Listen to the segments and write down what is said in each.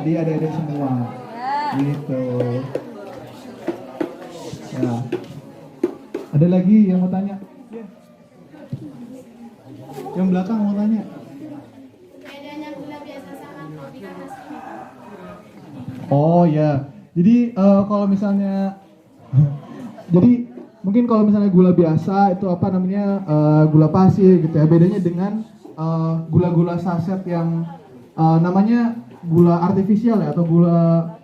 di adik-adik semua. Gitu. Ya. Ada lagi yang mau tanya? Yang belakang mau tanya? Oh ya. Jadi kalau misalnya jadi mungkin kalau misalnya gula biasa itu apa namanya gula pasir gitu ya. Bedanya dengan gula-gula saset yang namanya gula artifisial ya atau gula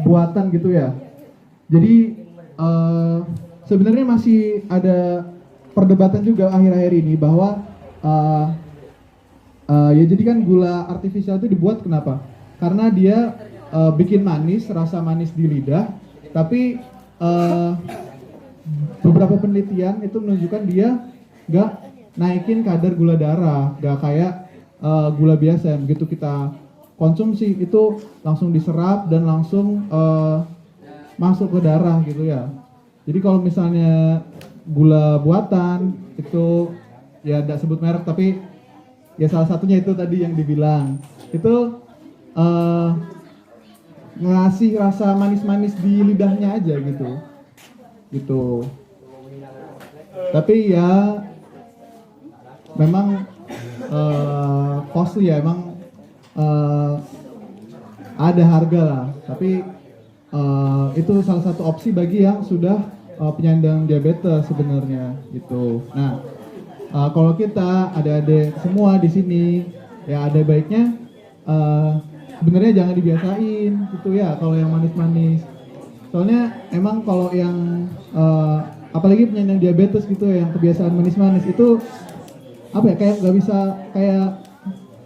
buatan gitu ya. Jadi sebenarnya masih ada perdebatan juga akhir-akhir ini bahwa ya jadi kan gula artifisial itu dibuat kenapa? Karena dia bikin manis, rasa manis di lidah, tapi beberapa penelitian itu menunjukkan dia nggak naikin kadar gula darah, nggak kayak gula biasa yang begitu kita konsumsi itu langsung diserap dan langsung masuk ke darah gitu ya. Jadi kalau misalnya gula buatan itu ya tidak sebut merek tapi ya salah satunya itu tadi yang dibilang itu ngasih rasa manis-manis di lidahnya aja gitu. Tapi ya memang costly ya, emang ada harga lah. Tapi itu salah satu opsi bagi yang sudah penyandang diabetes sebenarnya gitu. Nah, kalau kita adik-adik semua di sini ya ada baiknya sebenarnya jangan dibiasain gitu ya kalau yang manis-manis. Soalnya emang kalau yang apalagi penyandang diabetes gitu ya, yang kebiasaan manis-manis itu apa ya kayak nggak bisa kayak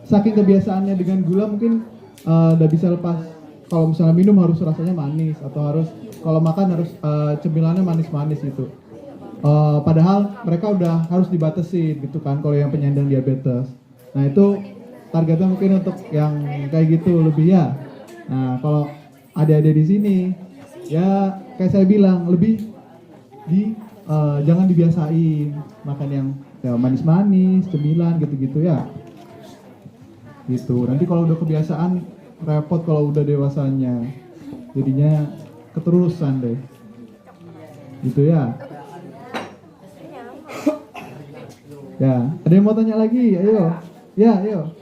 saking kebiasaannya dengan gula mungkin nggak bisa lepas. Kalau misalnya minum harus rasanya manis atau harus kalau makan harus cemilannya manis-manis gitu. Padahal mereka udah harus dibatasi gitu kan kalau yang penyandang diabetes. Nah itu targetnya mungkin untuk yang kayak gitu lebih ya. Nah kalau adik-adik di sini ya kayak saya bilang lebih jangan dibiasain makan yang ya manis-manis, cemilan gitu-gitu ya. Gitu. Nanti kalau udah kebiasaan repot kalau udah dewasanya. Jadinya keterusan deh. Gitu ya. Ya, ada yang mau tanya lagi? Ayo. Ya, ayo.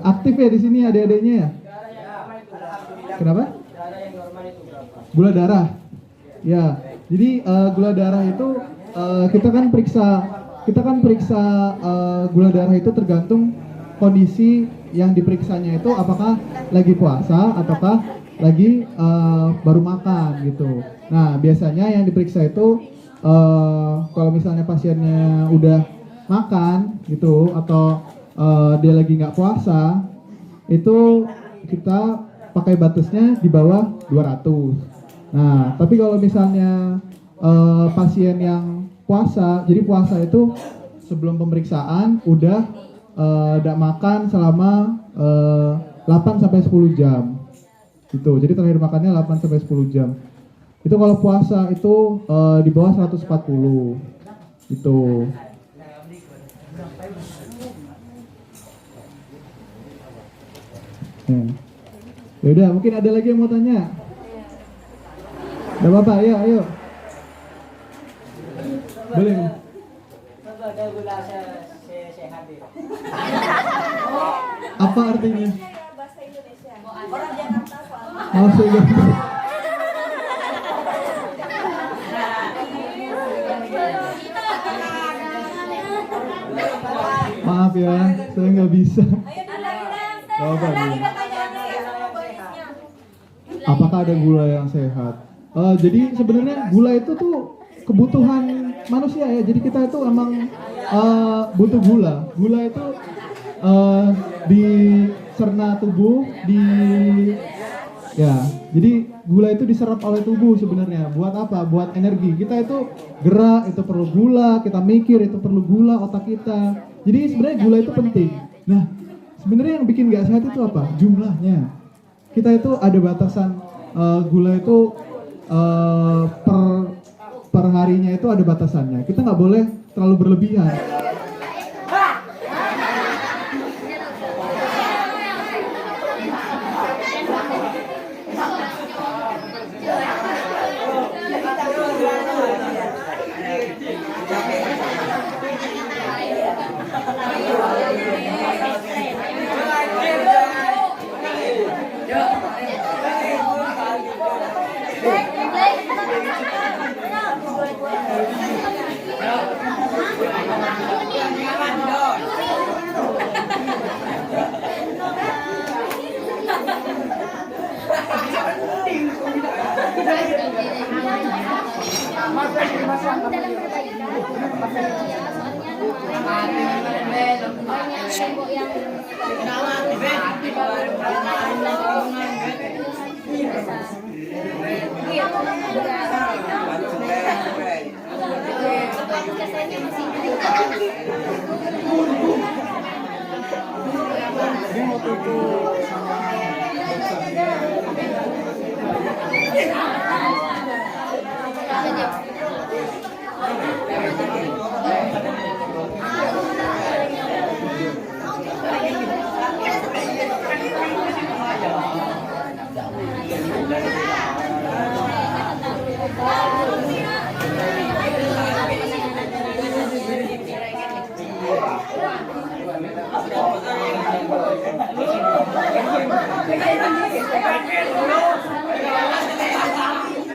Aktif ya di sini adik-adiknya ya? Kenapa? Gula darah. Ya. Jadi gula darah itu kita kan periksa gula darah itu tergantung kondisi yang diperiksanya itu apakah lagi puasa ataukah lagi baru makan gitu. Nah biasanya yang diperiksa itu kalau misalnya pasiennya udah makan gitu atau dia lagi nggak puasa itu kita pakai batasnya di bawah 200. Nah tapi kalau misalnya pasien yang puasa, jadi puasa itu sebelum pemeriksaan udah tidak makan selama 8-10 jam gitu. Jadi terakhir makannya 8-10 jam. Itu kalau puasa itu di bawah 140 gitu. Ya udah, mungkin ada lagi yang mau tanya? Gak apa-apa, ya ayo. Boleh. Ada gula sehat ya. Apa artinya? Bahasa Indonesia. Orang Jakarta soalnya. Maksudnya? Maaf ya, saya nggak bisa. Gak apa Apakah ada gula yang sehat? Jadi sebenarnya gula itu tuh kebutuhan manusia ya. Jadi kita itu emang butuh gula. Gula itu dicerna tubuh, ya. Jadi gula itu diserap oleh tubuh sebenarnya. Buat apa? Buat energi. Kita itu gerak itu perlu gula, kita mikir itu perlu gula, otak kita. Jadi sebenarnya gula itu penting. Nah, sebenarnya yang bikin gak sehat itu apa? Jumlahnya. Kita itu ada batasan gula itu per harinya itu ada batasannya. Kita nggak boleh terlalu berlebihan. dalam perbaikan. Ya, soalnya kemarin banyak tembok yang kesannya masih Thank you.